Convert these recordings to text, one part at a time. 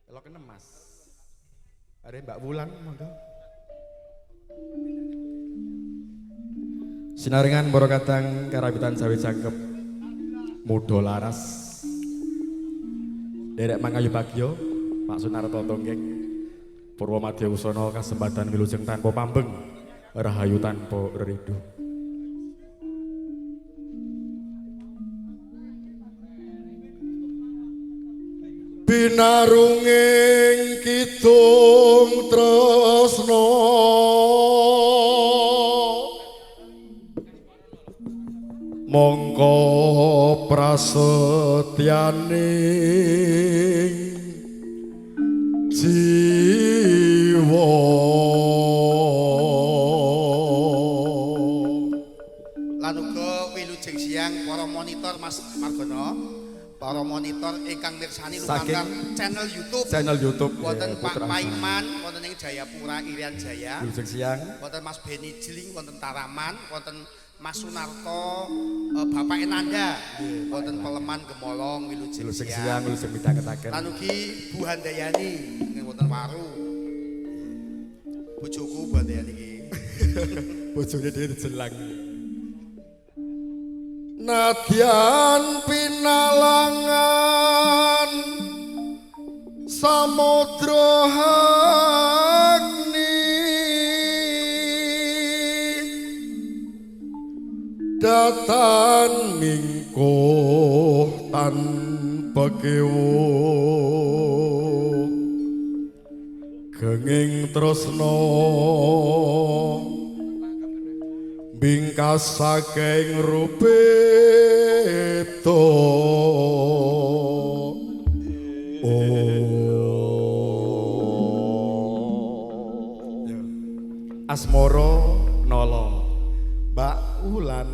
Elok enem Mas. Are Mbak Wulan monggo. Sinarengan para kadang karawitan sawi cakep muda laras. Derek Mangayu Bagyo, Pak Sunarto Tonggeng, Purwomadya Usana kasempatan wilujeng tanpa pambeng, rahayu tanpa reridu. Binarunging kidung tresna mongko prasetyaning jiwa lan uga wilujeng siang para monitor Mas Margono, para monitor ingkang mirsani lumantar channel YouTube wonten Pak Paiman wonten ing Jayapura Irian Jaya wilujeng siang wonten Mas Beni Jiling wonten Taraman wonten Mas Sunarto Bapak Enanda wonten Peleman Gemolong wilujeng siang wilujeng midhangetaken lan ugi Bu Handayani wonten Waru bojoku Bu Handayani iki bojone dhewe dijelang nadyan pinalangan samudra agni datan mingkuh tanpa kewuh kenging tresna bingkas saking rupeta asmara nala Mbak Wulan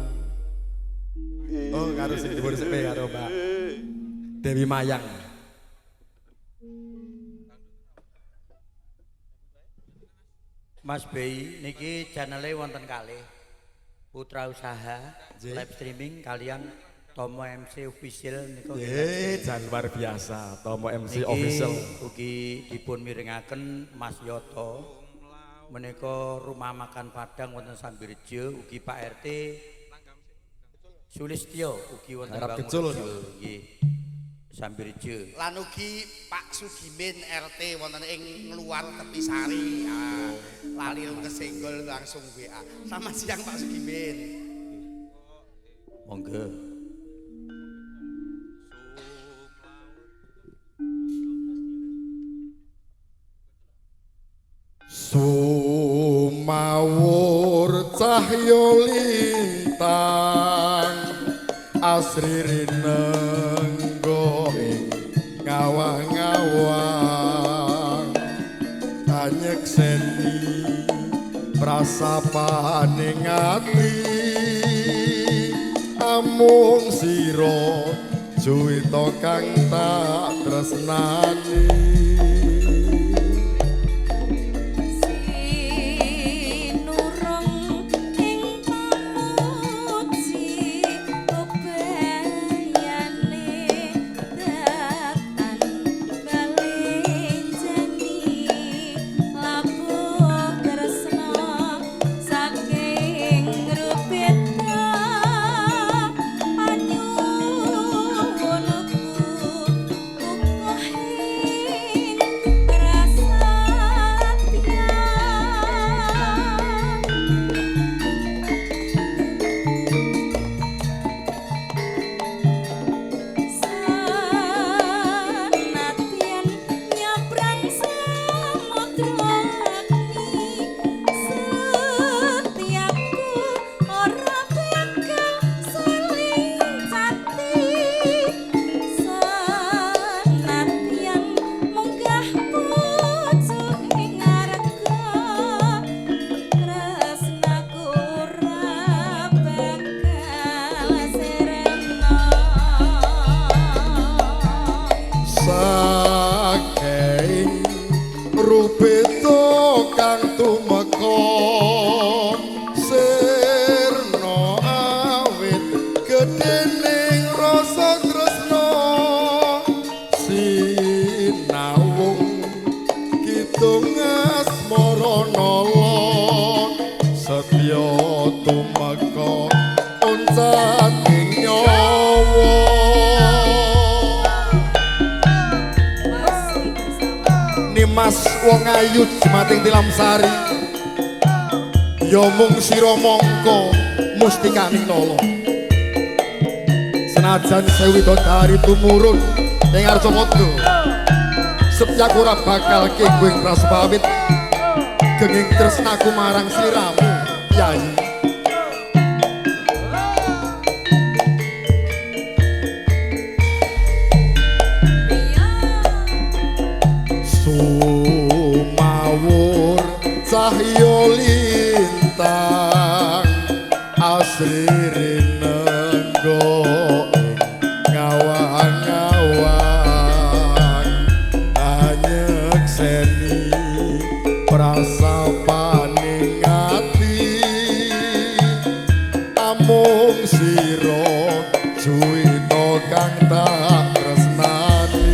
karo sing dhuwur sepe karo Mbak Dewi Mayang Mas Bey niki channelnya wonten kalih Putra Usaha live streaming kalian Tomo MC official niku jan luar biasa Tomo MC niki official ugi dipun mirengaken Mas Yoto menika rumah makan Padang wonten Sambirjo ugi Pak RT Sulistyo ugi wonten Harap kecul nggih Sambirjo lan ugi Pak Sugimin RT wonten ing luar Tepisari lali kesenggol langsung WA selamat siang Pak Sugimin monggo sumawur cahya lintang asri rinenggo ing ngawang-ngawang kanyekseni prasapaning ati amung sira juwita kang tak tresnani Mas wong ayu jemating tilam sari ya mung sira mangka mustikaning nala senajan sewu widodari tumurun ing Arjamada Setyaku ora bakal kenging prasupawit genging tresnaku marang sliramu Yayi Sumawur cahya lintang asri rinenggo ngawang-ngawang anyekseni prasapaning ati amung sira juwita kang tak tresnani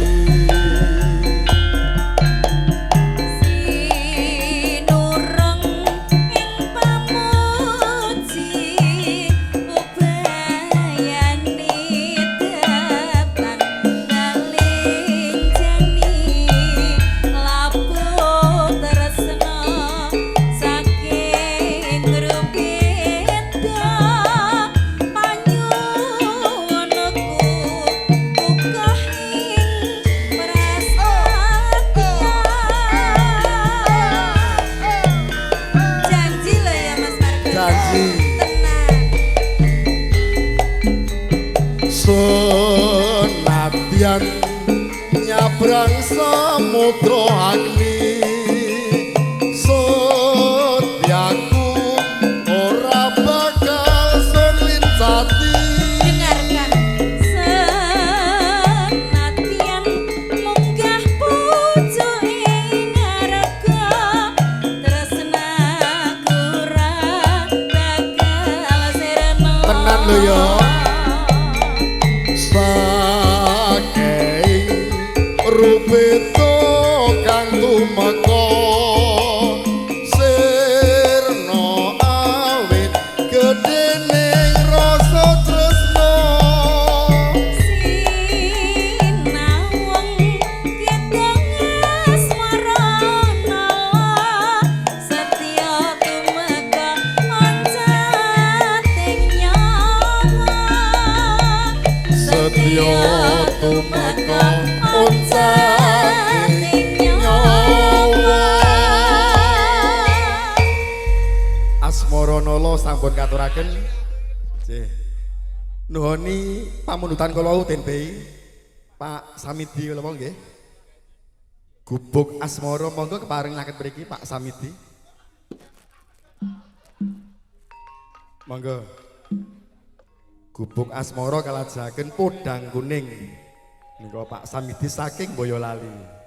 senadyan nyabrang samudra agni setyaku ora bakal senlincati dengarkan senadyan munggah pucuking ngarga tresnaku ora bakal sirna tenan lho ya saking rupita kang tumeka sirna awit gedhening rasa tresna sinawang kidang asmarana setya tumeka oncating nyawa setya tumeka oncating nyawa Asmara Nala sampun katuraken nggih nuhoni pamundutan kula tenpe Pak Samidi kula nggih gubuk asmara monggo kepareng ngaket mriki Pak Samidi monggo gubuk asmara kalajengaken podang kuning nika Pak Samidi saking Boyolali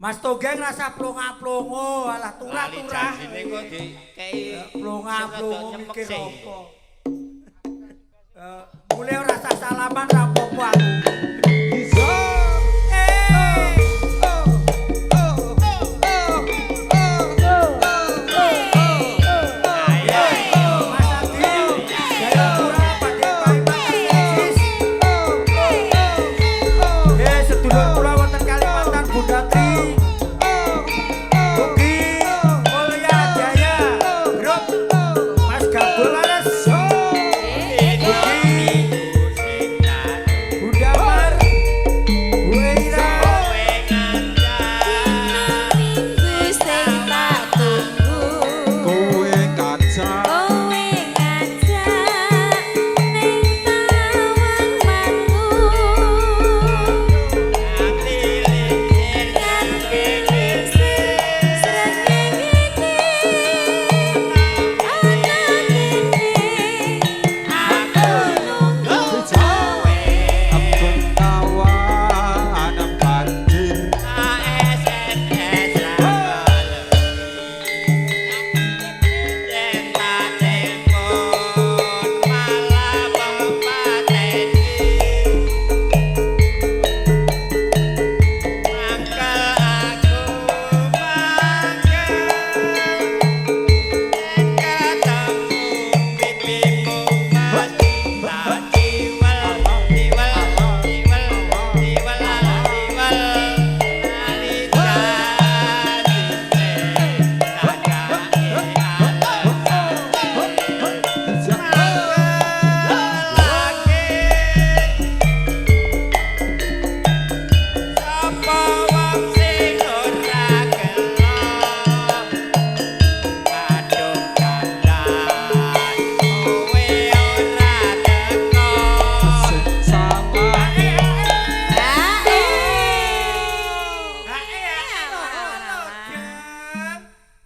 Mas Tonggeng rasa plonga-plongo, alah turah-turah. Janjine kok dikei Plonga-plongo mikir apa. Mulai rasa salaman rapopo aku.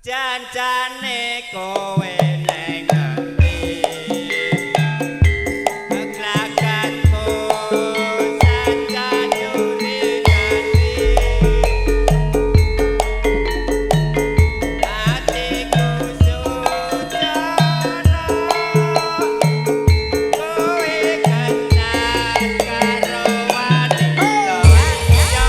Jancane kowe neng ngendi Geglakatmu saja nyuri ganti Hatiku sudono Kowe kenal karo wanita liya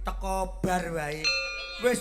teko bar wae. Wis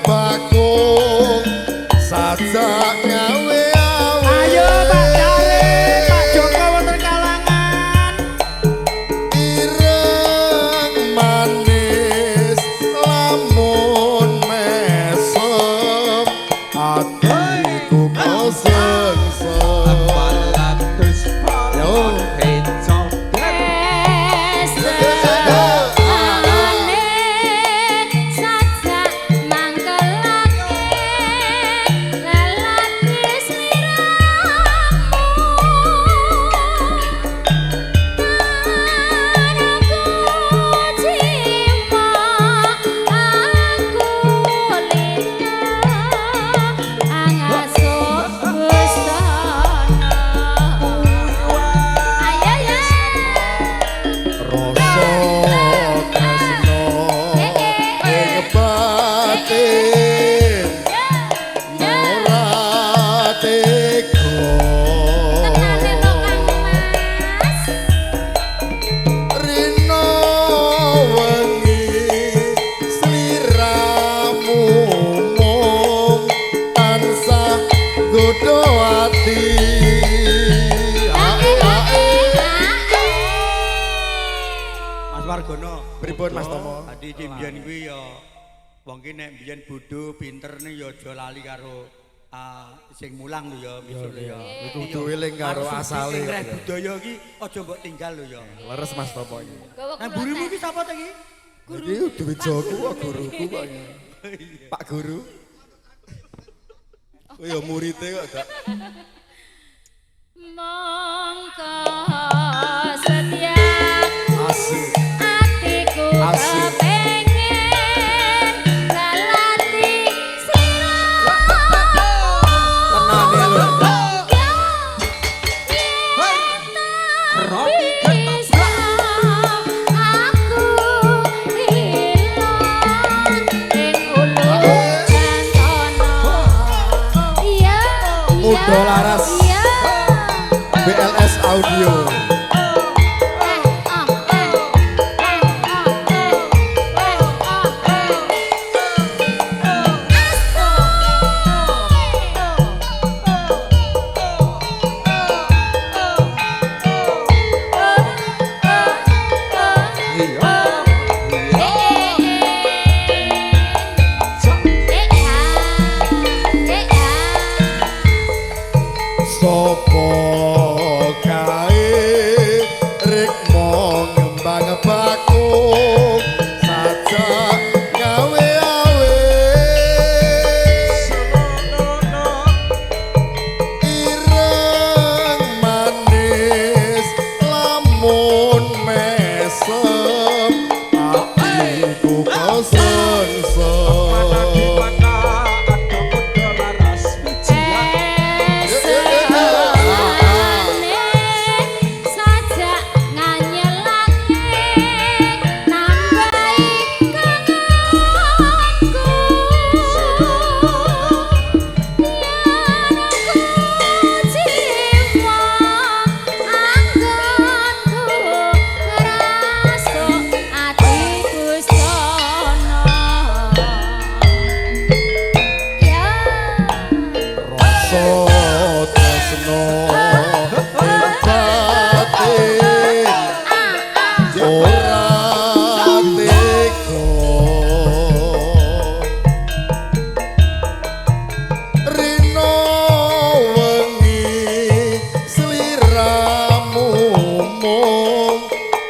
bakung sajak ngawe ayo Pak Jare, Pak Joko wonten kalangan. Ireng manis lamun mesem atiku kesengsem yo pripun Mas Tomo? Tadi mbiyen kuwi ya wong ki nek mbiyen bodho pinter nih ya aja lali karo sing mulang lho ya misal ya. Kudu eling karo asale. Nek budaya iki aja mbok tinggal lho ya. Leres Mas Tomo iki. Nah gurumu iki sapa ta iki? Guru. Iki duwe joku kok guruku kok. Pak Guru. Oh ya muridé kok gak. Mongko setia asik atiku kepengen ngalati sliramu tenane lho bisa aku ilang ing ulu jantono ya Udo Laras BLS Audio Sopo kae rek mong ngembang bakung sajak gawe awe ireng manis lamun mesem atiku kesengsem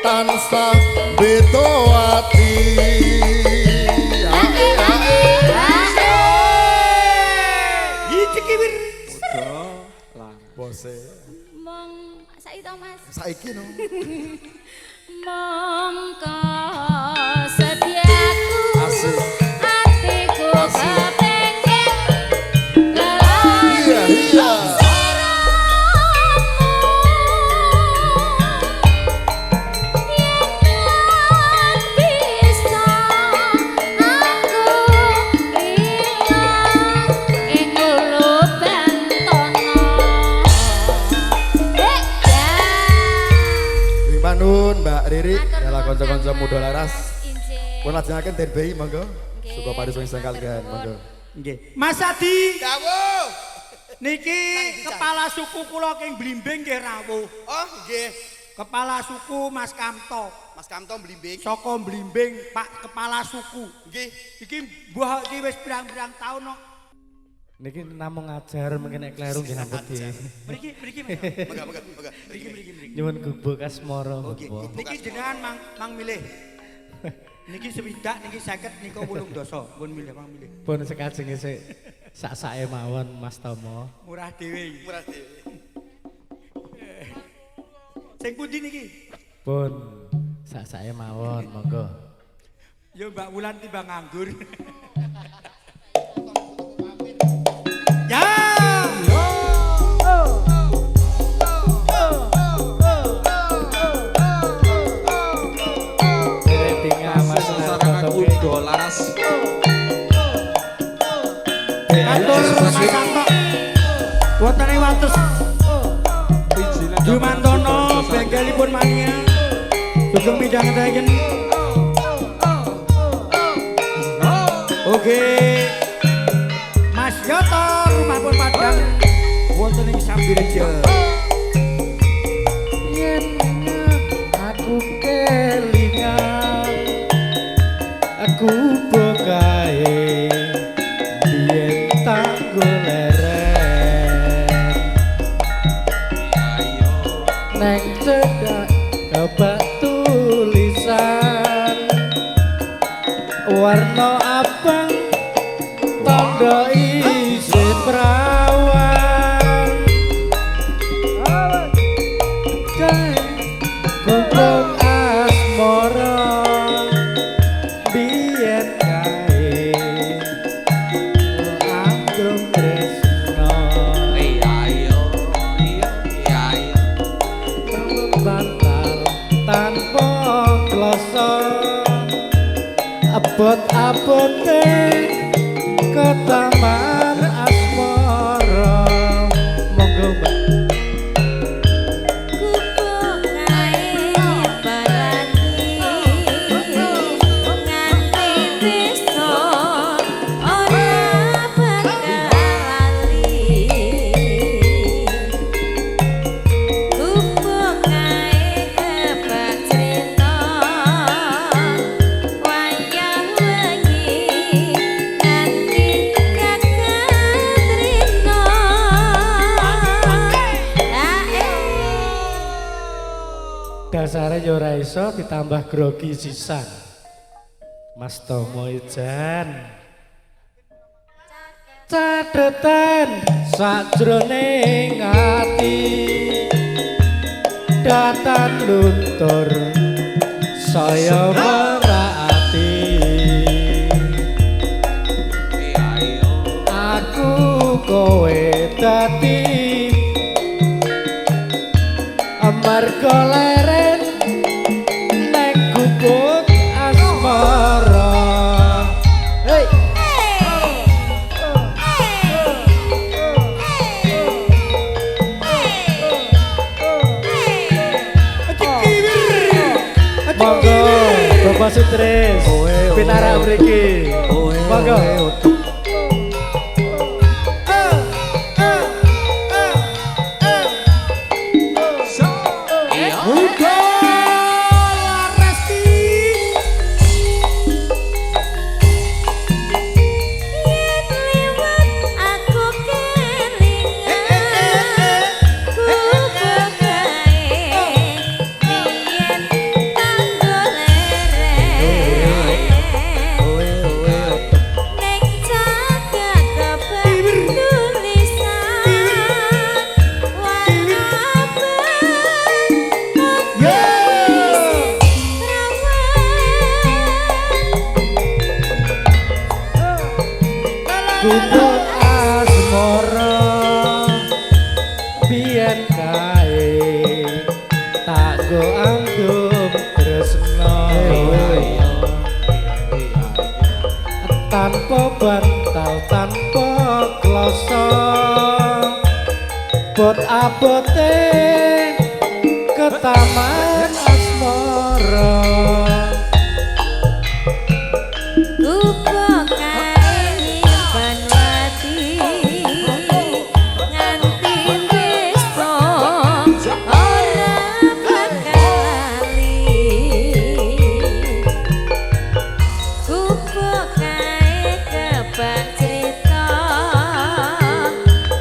tansah beto ati Lah, Bose. Mong saiki to Mas. saiki no. Mongko setiaku Asik. atiku kepengin lelaki Iya, iya. Panun Mbak Riri, dalah kanca-kanca muda laras. Pun lajengaken Den Bayi monggo. Suka paris wing sengkal kan monggo. Nggih. Mas Adi, Dawuh. niki kepala suku kula king Blimbing nggih rawuh. Oh, nggih. Kepala suku Mas Kamto. Mas Kamto Blimbing. Saka Blimbing, Pak Kepala Suku. Nggih. Iki mbah iki wis pirang-pirang taun kok. Niki namung ngajar mungkin nek kleru nggih ngampun di. Mriki. Moga. Mriki. Nyuwun gubuk asmara. Oke. Niki jenengan mang milih. Niki swidak, niki 50, nika 18. Pun milih mang milih. Pun sekajenge sik sak-sake mawon Mas Tomo. Murah dhewe. Murah dhewe. Sing pundi niki? Pun sak-sake mawon monggo. Ya Mbak Wulan timbang nganggur. Ya. Ratingnya Mas Kudo laras. Kantor Mas Santo. Wonten wates. Jumantono bengkelipun mania. Sugeng midhang ngetaken. Oke. Mas Yoto rumah pun Padang. Wonten ing Sambirejo. yen aku kelingan aku bokae yen tak goleren neng cedak kebak tulisan warna abang tondo isi perawan gubuk asmara biyen kae anggung tresno bantal tanpa kloso abot-abote ketaman asmara monggo Mbak. Dasare yo ora iso ditambah grogi sisan. Mas Tomo Ijan. Cathetan sajroning ati. Datan luntur saya merati. Aku kowe dadi amarga leren nek gubuk asmara. Hey. Monggo Bapak Sutris pinarak mriki. Monggo. Nek Abot-abote ke taman asmara Kupo kae nyimpen wati nganti desa ora bakal lali Kupo kae kebak cerita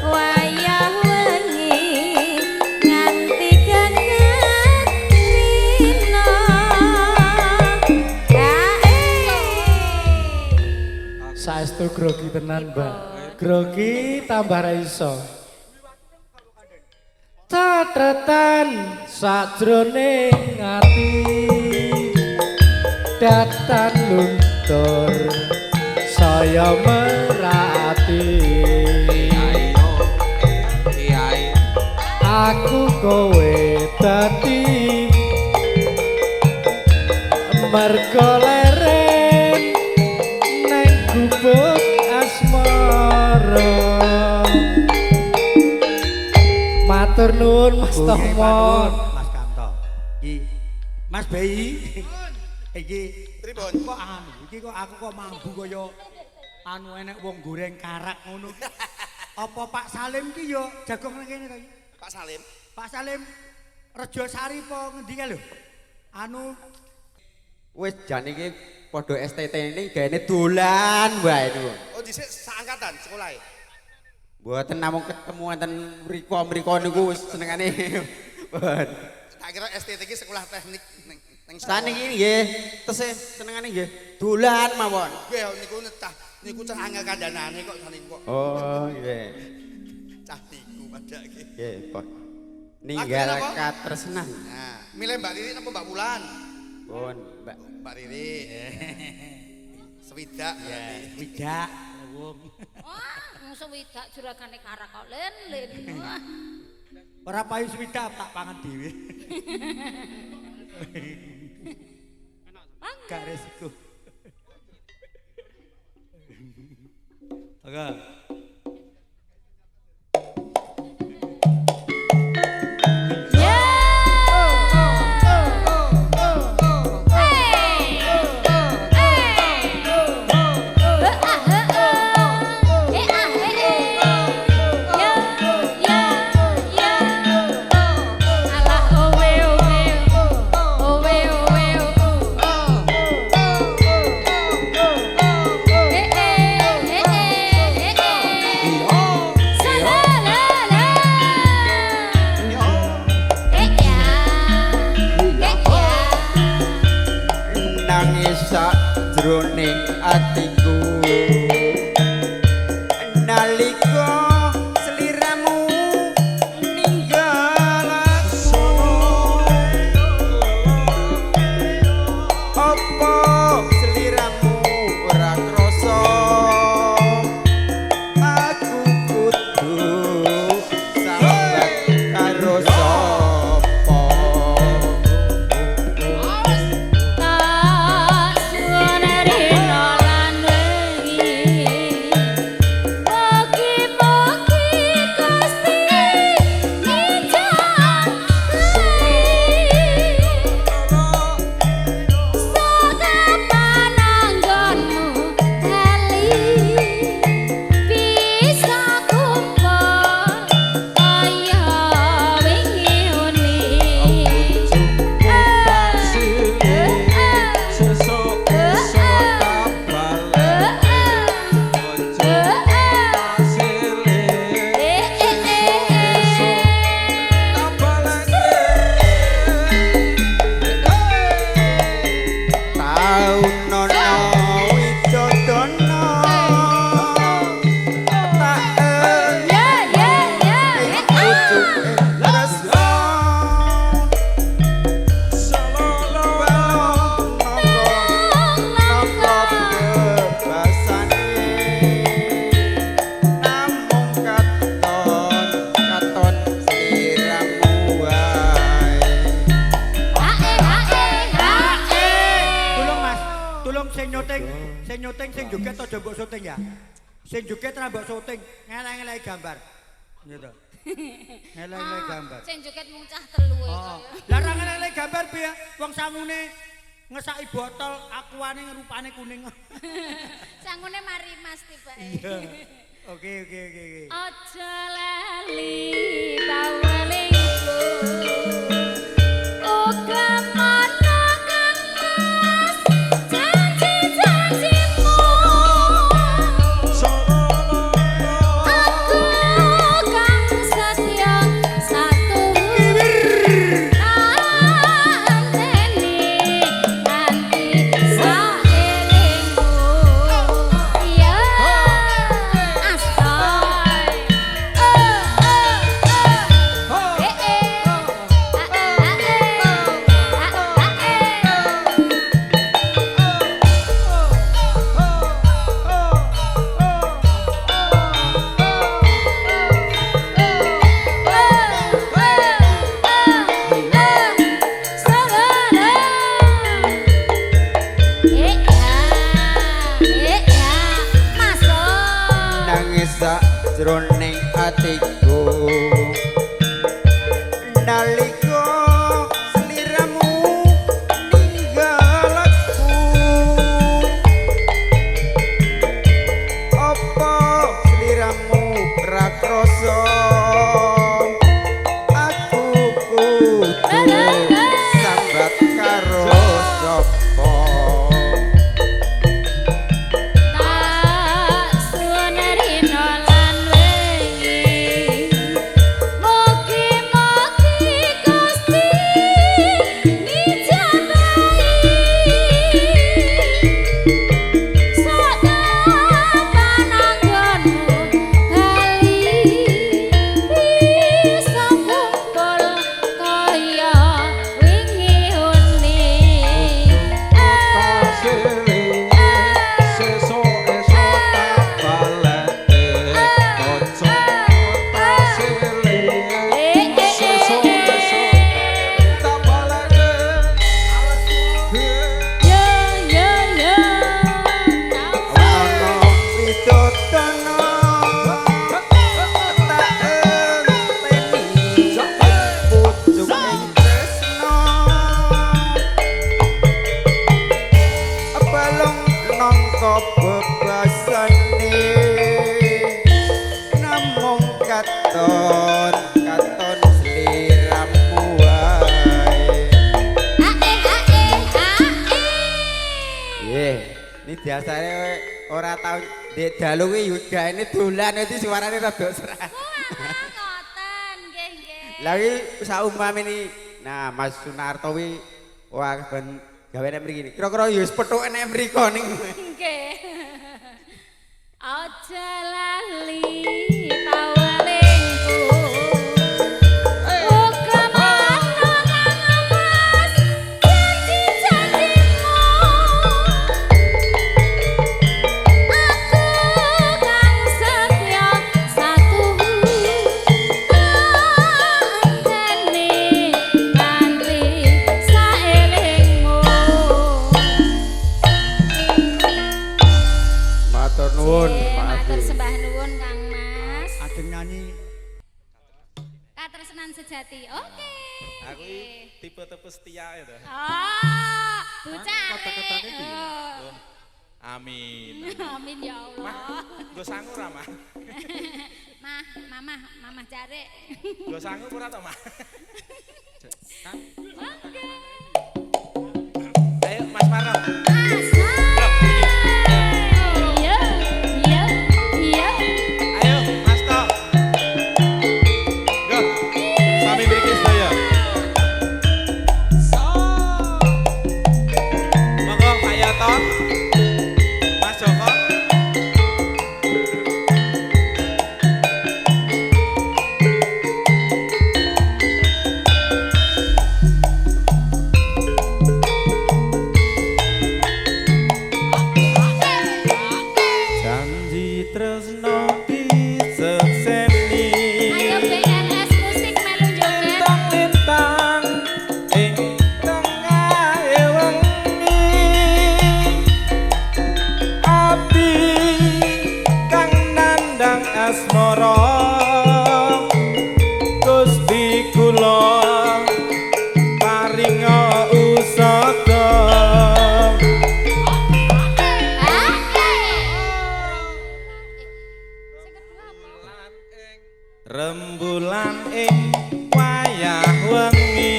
wayah wengi nganti gangat rina saestu grogi tenan mbak grogi tambah ra iso catretan sajroning ati datan luntur saya merati aku kowe dadi mergo lereng neng gubuk asmara matur nuwun Mas Tomo Mas Kanto. Iki Mas Bayi. Iki Pripun? kok anu, iki kok aku kok mambu kaya anu enek wong goreng karak ngono. Apa Pak Salim ki yo jagung nang kene to iki? Pak Salim. Pak Salim Rejo Sari po ngendi kae lho? Anu Wis jan iki padha STT ini gaene dolan wae niku. Oh dhisik saangkatan sekolahe. Mboten namung ketemu wonten mriko niku wis senengane. Pun. Tak kira STT iki sekolah teknik ning Saniki nggih, tesih senengane nggih dolan mawon. Nggih niku niku cah angel kandhanane kok saling kok. Oh, nggih. Cah tiku padake. Nggih, Pak. Ninggal Lagu apa? katresnan. Nah, milih Mbak Riri apa Mbak Wulan? Pun, Mbak. Mbak Riri. Swidak ya berarti. widak wong. Wah, musuh widak juragane karak kok len. Wah. Ora payu swidak tak pangan dhewe. Gak resiko. Oke. Jroning atiku nalika sliramu ninggal aku apa sliramu ora krasa aku kudu sambat karo sapa Sing joget aja mbok syuting ya. Sing joget ra mbok syuting, ngelek-ngelek gambar. Iya toh. Ngelek-ngelek gambar. Sing joget mung cah telu e. Oh. Lah ra ngelek gambar piye? Wong sangune ngesaki botol akuane rupane kuning. Sangune mari Mas tibake. Iya. Oke. Aja lali tawelingku. Uga mana kang Mas janji-janjimu. Aku kang setia satu anteni nanti saelingmu. Ya astoy. Nangis sakjroning atiku nalika sliramu ninggal aku apa sliramu ra krasa aku kudu sambat karo sapa katon sliramu wae. Ini biasanya ora tau ndek dalu kuwi Yuda ini dolan iki suarane rada serak. Ngoten, nggih. Lah iki saumam ini. Nah, Mas Sunarto kuwi wah ben gawene mriki. Kira-kira ya wis pethuke nek mriko ning. Nggih. Aja lali tawelingku. Uga mana kang Mas janji-janjimu. Aku kang setia satu anteni nanti saelingmu. Matur nuwun, Matur sembah nuwun Kang Mas. Ajeng nyanyi. Katresnan sejati. Oke. Aku tipe-tipe setia itu. Oh, bocah. Kata-katanya piye? Amin. Amin ya Allah. Gue sanggup ora, Mah? Mamah cari. Gue sanggup ora to, Mah? Oke. Ayo Mas Marno. Iya. Ayo Mas To. Go. Sami mriki sedaya. Monggo Pak Yato. Mas Joko. rembulan ing wayah wengi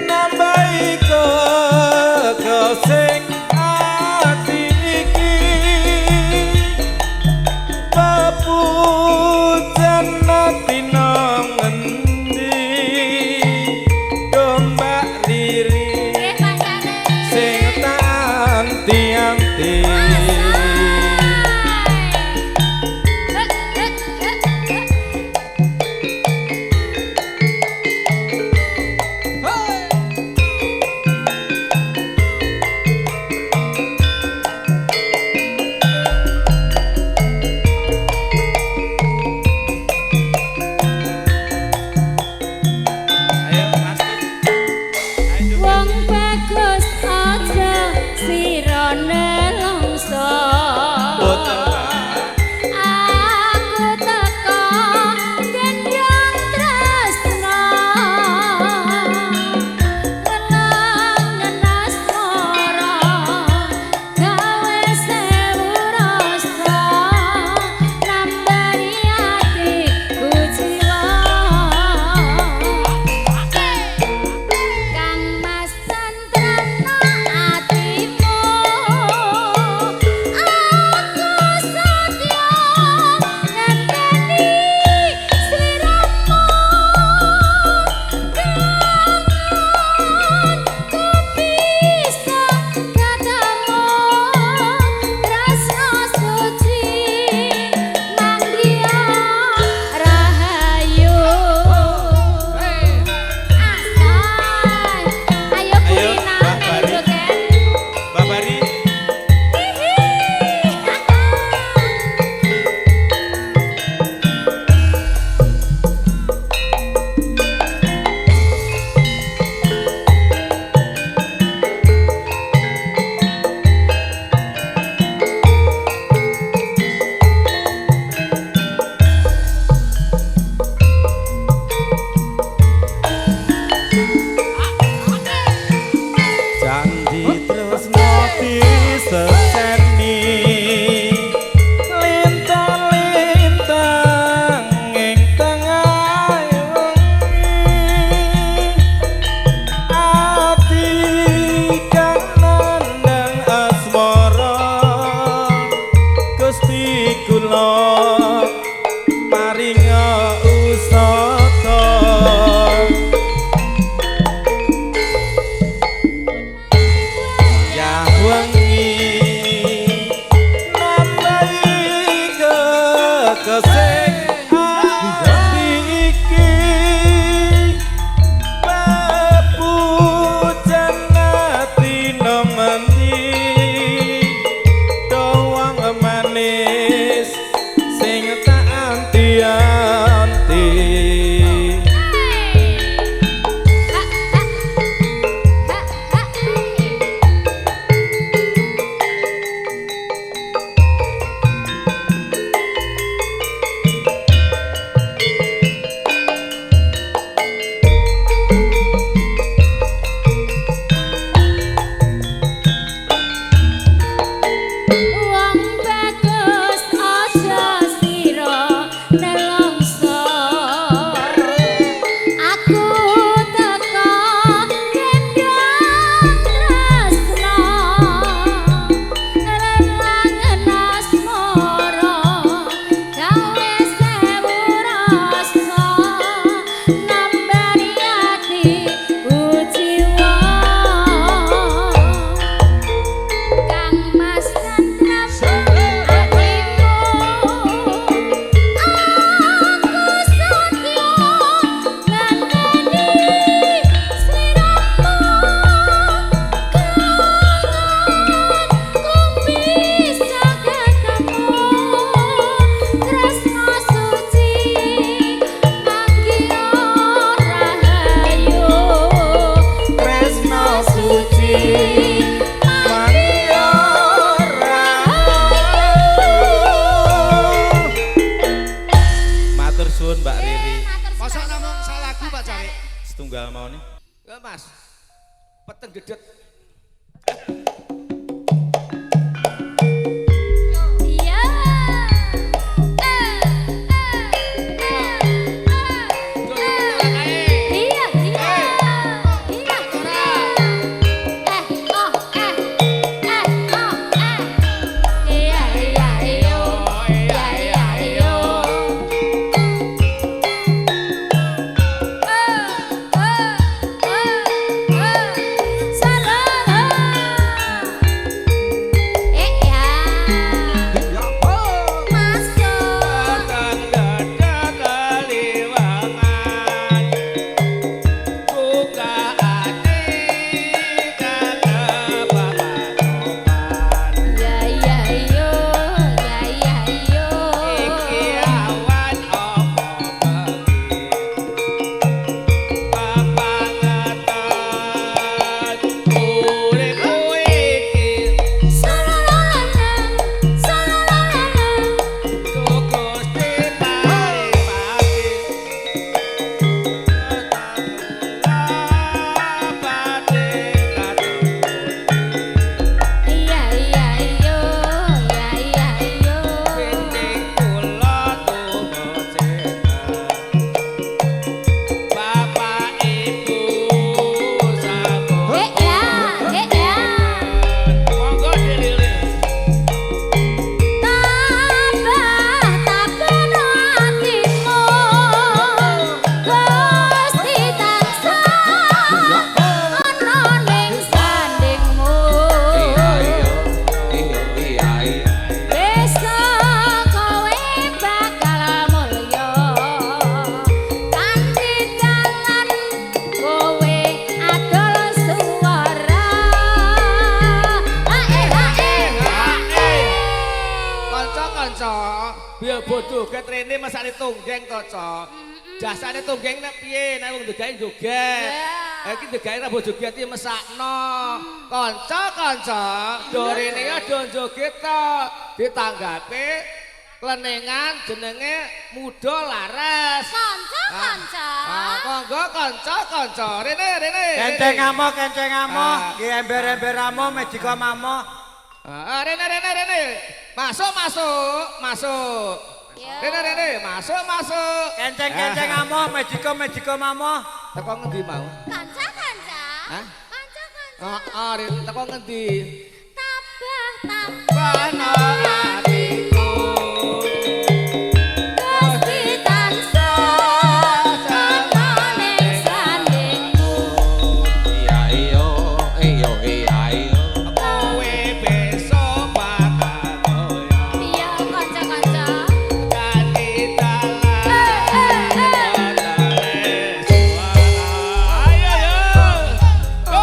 nambahi kekosing ati iki pepujan ati nang ngendi dombak liri sing tak anti-anti Wong bagus aja sirane longso. boten Aku teko gendong tresno. Welangen asmara gawe sewu rasa nambani atiku jiwa. Kang Mas tentremno atimu aku setya nenteni sliramu kangen ku bisa katamu tresno suci manggiya rahayu Asai, ayo kulina hidrogen. Babari janji terus mati seseni lintang-lintang ing tengah wengi ati kang nandang asmara Gusti kula paringa usata ya wengi nambahi kekesing ati iki pepujan ati nang endi doang manis sing tak anti-anti Wong bagus aja sira nelongso. Aku teko gendong tresno. Relangen asmara gawe sewu rasa nambani atiku jiwa. Kang Mas tentremno atimu aku setya nenteni sliramu kangen ku bisa katamu tresno suci manggiya rahayu tresno suci manggiya rahayu. Matur suwun Mbak Riri Masa namung salaku Pak Cawik. setunggal mau nih Ya Mas. Peteng gedet. Iya. lho bodoh ketrene mesane tonggeng to, Cok. Jasane tonggeng nek piye nek wong ndegae joget. Iki ndegae ra bojo joget mesakno. Kanca-kanca, dorene ya do joget to. Ditanggapi klenengan jenenge Muda Laras. Kanca-kanca. Monggo kanca-kanca. Rene. Kenceng amo. Ki ember-ember amo medika mamo. Rene. Masuk. Rene, masuk. Kenceng amo medika mamo. Teko ngendi mau? Kanca-kanca. Hah? Kanca-kanca. Rene, teko ngendi? Tabah. Bano atiku. Gusti tansah samaning sandingmu. Kowe besok bakal koyo Iya kanca-kanca. kanthi dalan. Ayo yo. Yo.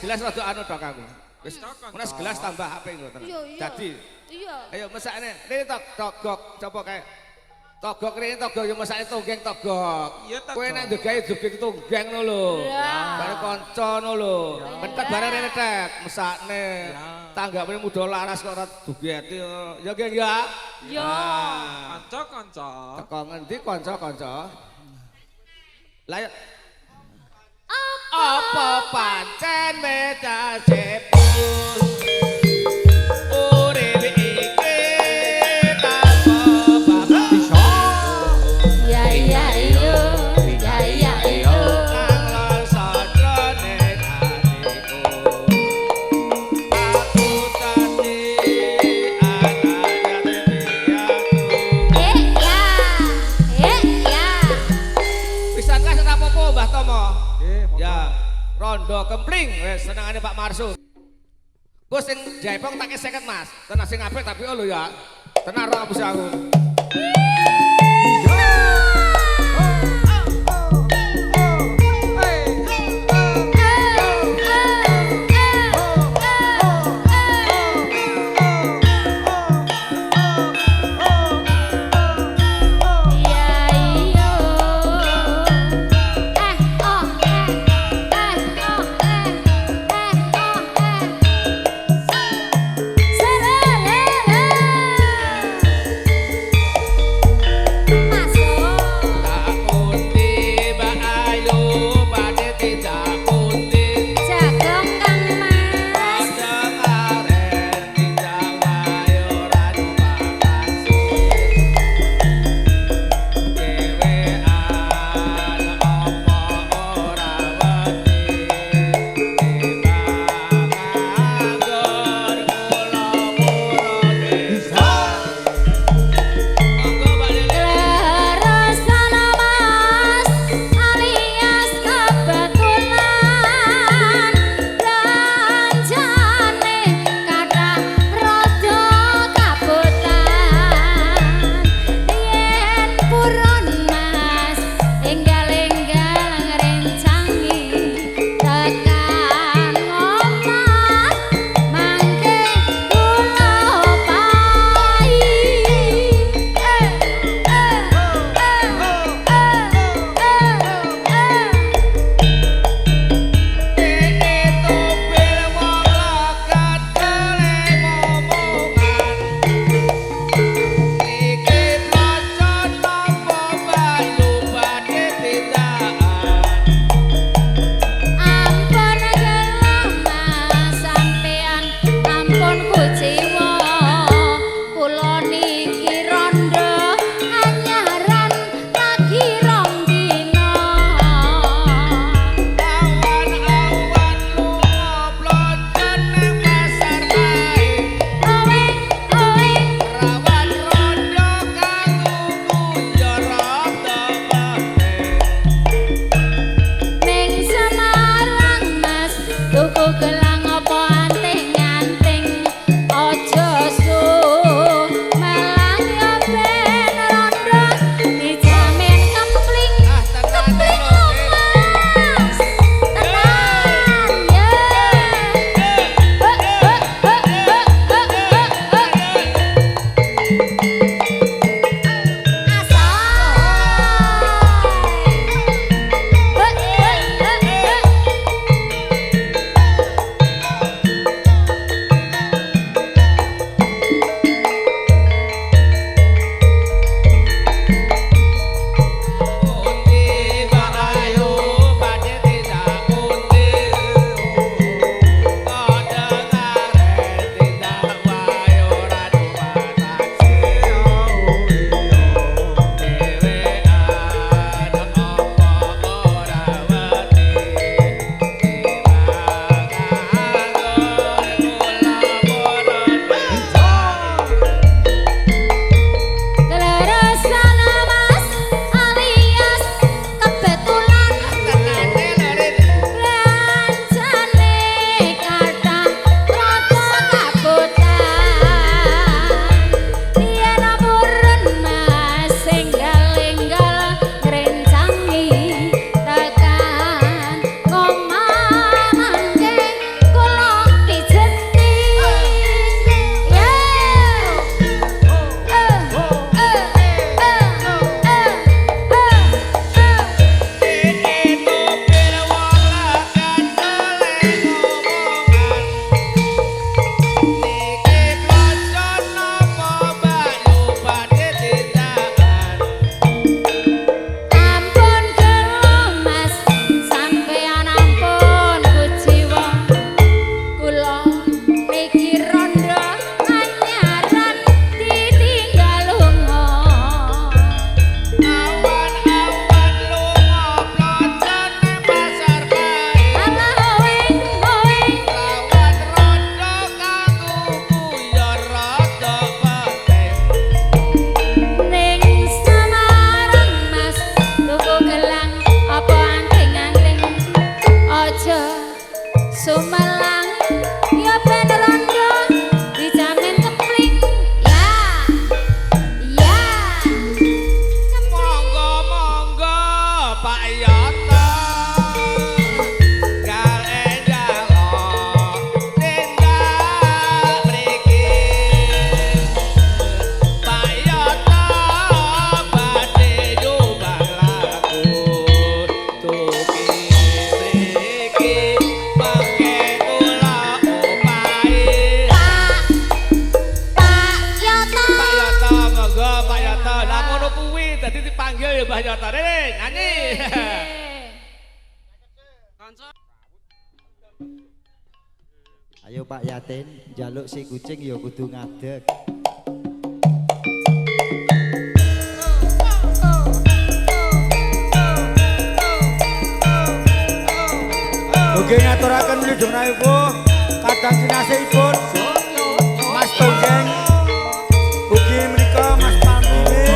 gelas rada anu tok aku. Wis menes gelas tambah apik lho tenan. Dadi. Iya. Ayo mesakne. Rene togok coba kae. Togok rene togok yo mesake tonggeng togok. Kowe nek ndegae joget tonggeng ngono lho. Bare kanca ngono lho. Mentek bare rene tek mesakne. Tanggapane Muda Laras kok ora dugeti. Ya nggih ya. Ya. Kanca-kanca. Teko ngendi kanca-kanca? Lah apa pancen beda sepus urip iki tanpa bapak Ya iya iyo, ya iya iyo. nang rasa jroning atiku aku tadi anaknya Ya. pisan kas ora apa-apa Mbah Tomo. Ya, rondo kempling wis senengane Pak Marsu. Gus sing jaipong tak 50 Mas. Tenan sing apik tapi lho ya. Tenan ora abus aku. Masuk. Ayo Pak Yatin, njaluk si kucing ya kudu ngadeg. Oke ngaturaken nyudunipun kadang kinasihipun Mas Tonggeng ugi menika Mas Pamili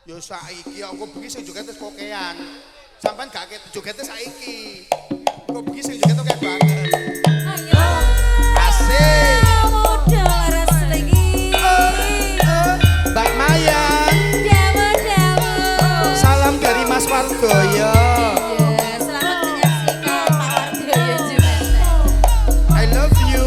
Yo saiki aku bengi sing joget wis kokean. Sampeyan gak jogete saiki. Kok bengi sing joget oke banget. Ayo. Asik. Modal reslingi. Mbak Maya. Dawa-dawa. Salam dari Mas Wardoyo. Selamat menyaksikan Pak Wardoyo juga. I love you.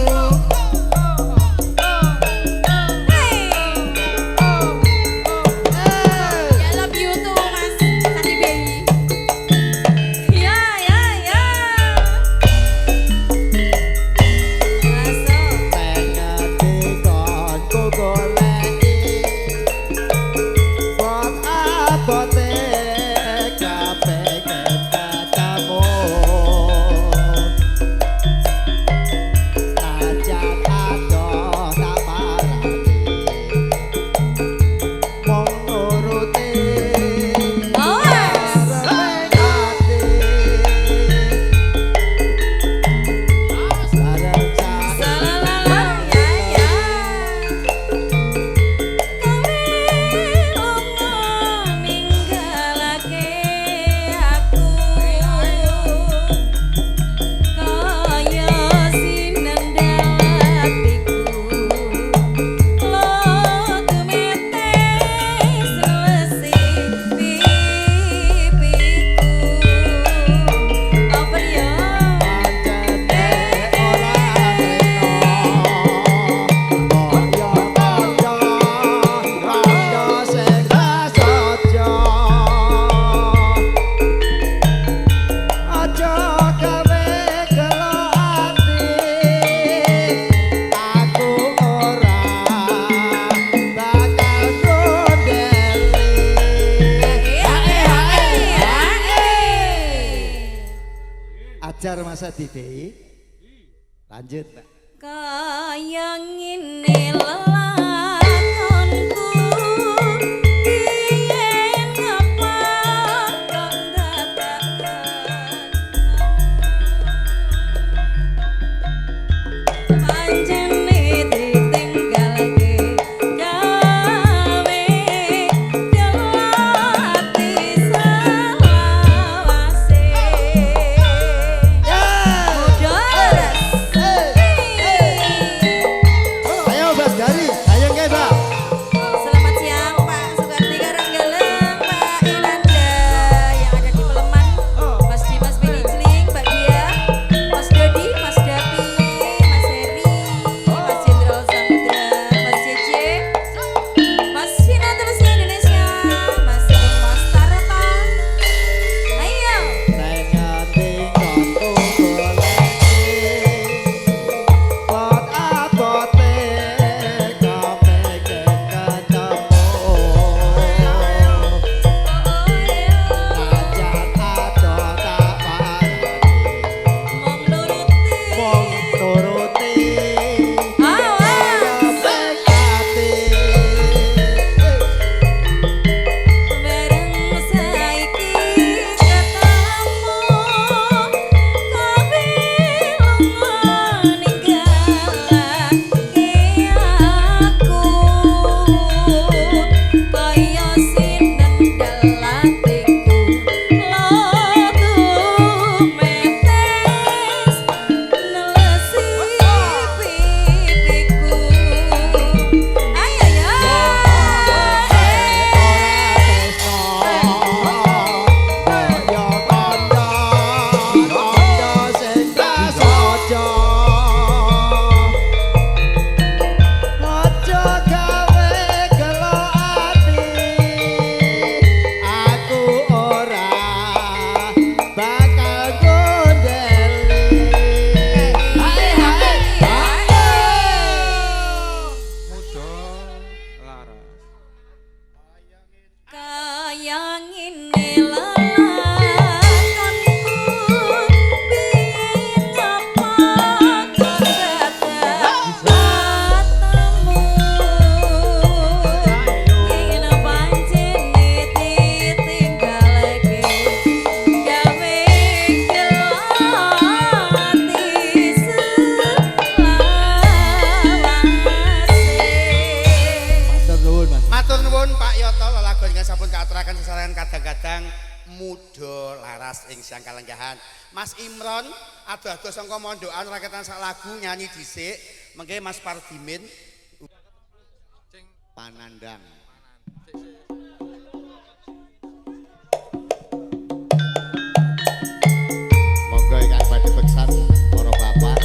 Ajar masa didei. Lanjut, Pak. Kaya ngene lelakonku yen ngapa kok muda laras ing siang kalenggahan. Mas Imron ado-ado sangka mondokan raketan sak lagu nyanyi dhisik. Mengke Mas Pardimin Panandang. Monggo ingkang badhe beksan para bapak.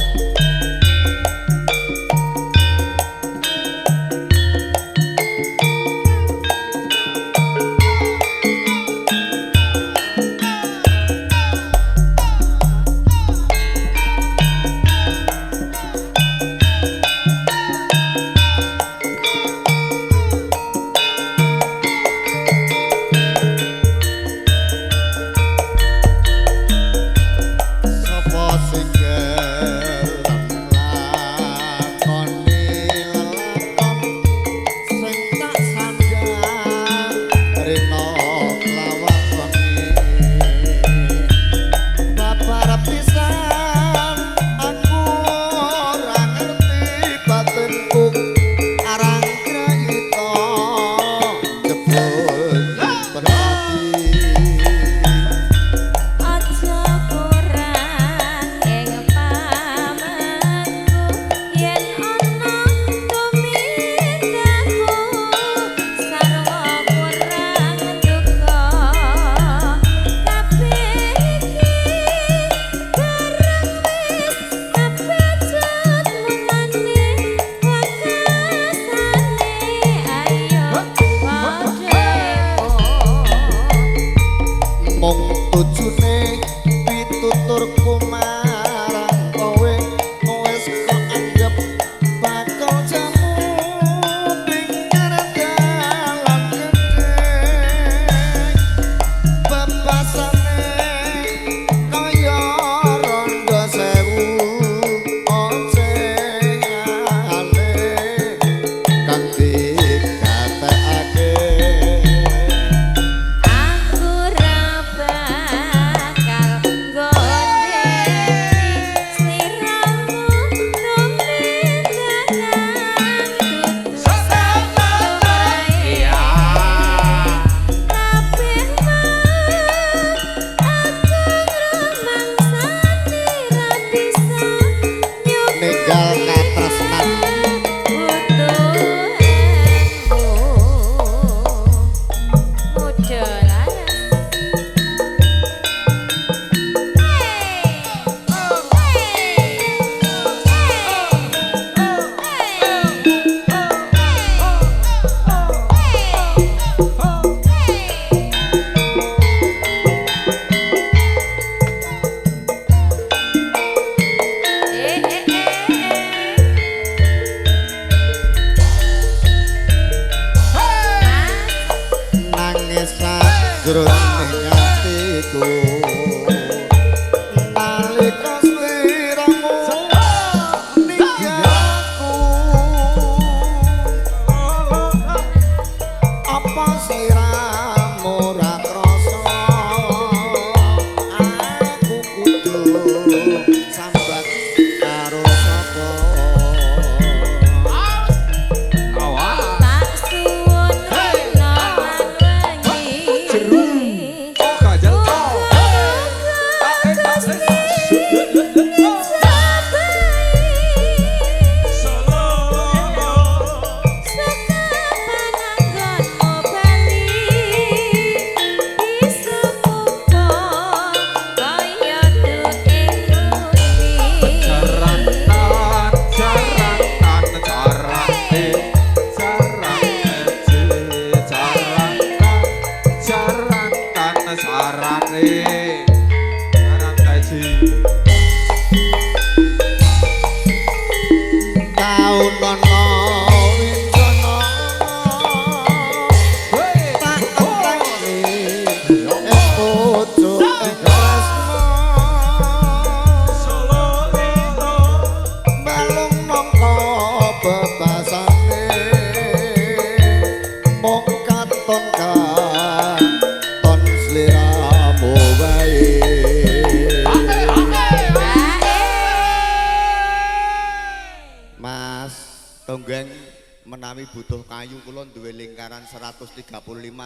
menawi butuh kayu kula duwe lingkaran 135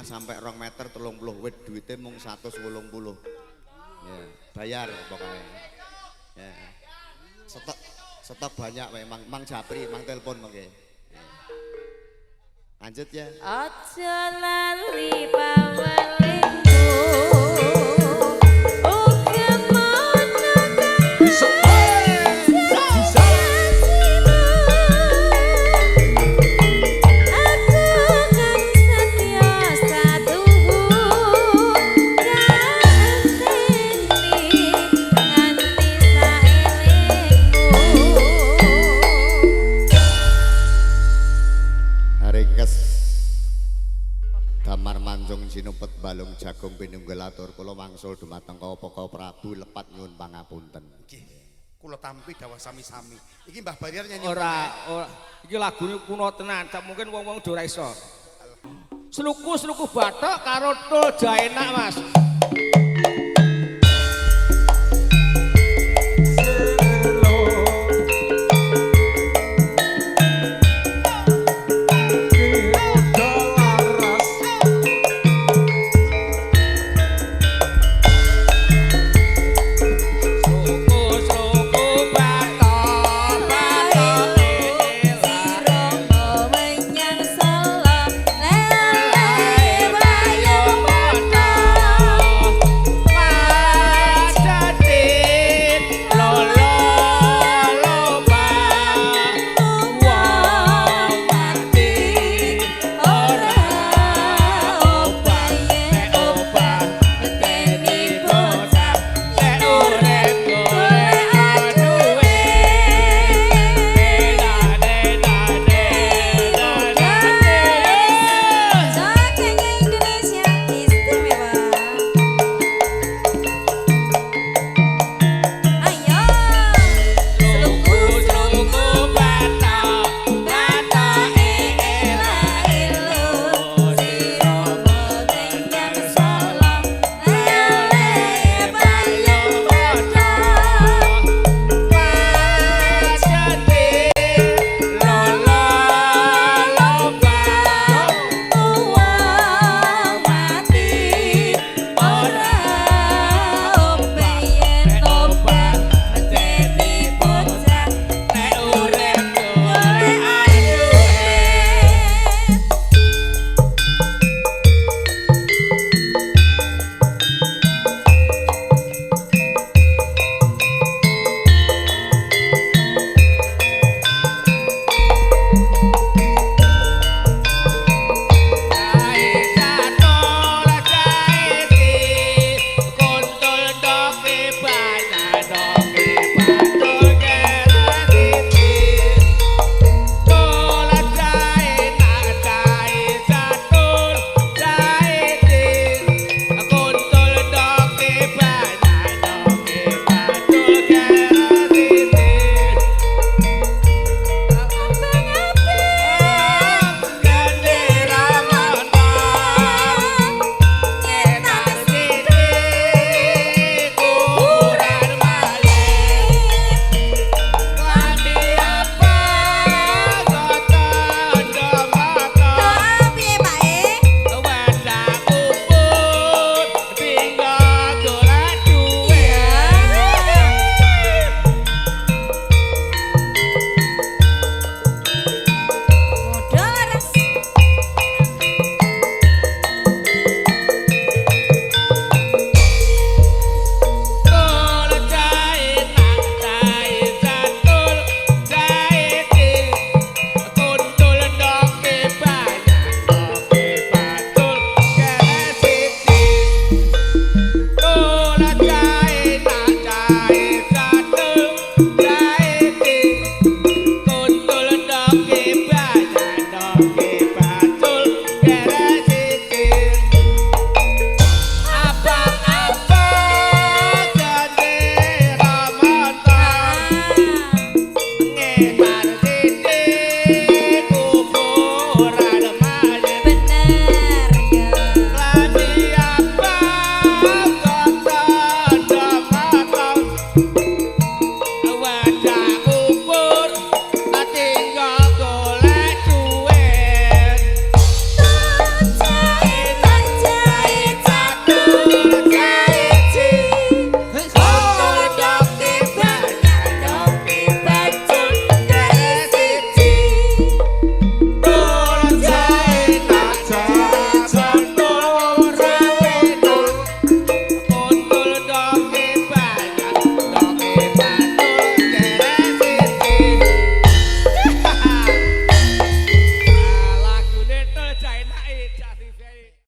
sampai 2 meter 30 wit duwite mung 180. Ya, bayar pokoknya. Ya. Stok banyak memang Mang Japri, Mang telepon mengke. Ya. Lanjut ya. Aja lali pawelingku. Oke mono bisa. Damar manjung sinupet balung jagung pinunggul atur kula wangsul dumateng Kapa Prabu lepat nyuwun pangapunten. Nggih. Kula tampi dawuh sami-sami. Iki Mbah Bariar nyanyi. Ora. Iki lagune kuno tenan, sak mungkin wong-wong ora iso. Sluku bathok karo tul jaenak, Mas.